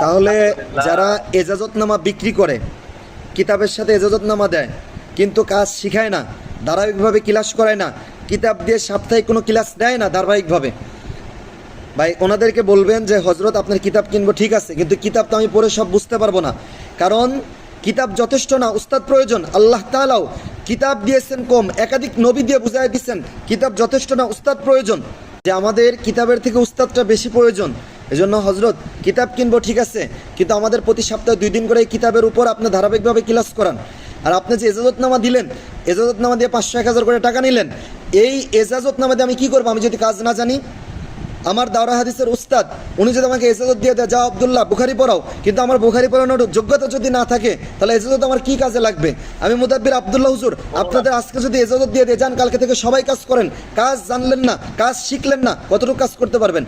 তাহলে যারা এজাজতনামা বিক্রি করে, কিতাবের সাথে এজাজতনামা দেয় কিন্তু কাজ শিখায় না, ধারাবাহিকভাবে ক্লাস করায় না, কিতাব দিয়ে সাপ্তাহিক কোনো ক্লাস দেয় না ধারাবাহিকভাবে, ভাই ওনাদেরকে বলবেন যে হজরত আপনার কিতাব কিনবো ঠিক আছে, কিন্তু কিতাব তো আমি পড়ে সব বুঝতে পারবো না। কারণ কিতাব যথেষ্ট না, উস্তাদ প্রয়োজন। আল্লাহ তাআলাও কিতাব দিয়েছেন কম, একাধিক নবী দিয়ে বুঝাই দিচ্ছেন কিতাব যথেষ্ট না, উস্তাদ প্রয়োজন। যে আমাদের কিতাবের থেকে উস্তাদটা বেশি প্রয়োজন। এজন্য হজরত কিতাব কিনবো ঠিক আছে, কিন্তু আমাদের প্রতি সপ্তাহে 2 দিন করে এই কিতাবের উপর আপনি ধারাবাহিকভাবে ক্লাস করান। আর আপনি যে এজাজতনামা দিলেন, এজাজতনামা দিয়ে 500-1000 করে টাকা নিলেন, এই এজাজতনামা দিয়ে আমি কি করবো? আমি যদি কাজ না জানি? আমার দাওরা হাদিসের উস্তাদ উনি যদি আমাকে এজাজত দিয়ে দেয়, যাও আব্দুল্লাহ বুখারি পড়াও, কিন্তু আমার বুখারি পড়ানোর যোগ্যতা যদি না থাকে, তাহলে এজাজত আমার কি কাজে লাগবে? আমি মুদাব্বির আব্দুল্লাহ হুজুর, আপনাদের আজকে যদি এজাজত দিয়ে দেয়, যান কালকে থেকে সবাই কাজ করেন, কাজ জানলেন না, কাজ শিখলেন না, কতটুকু কাজ করতে পারবেন?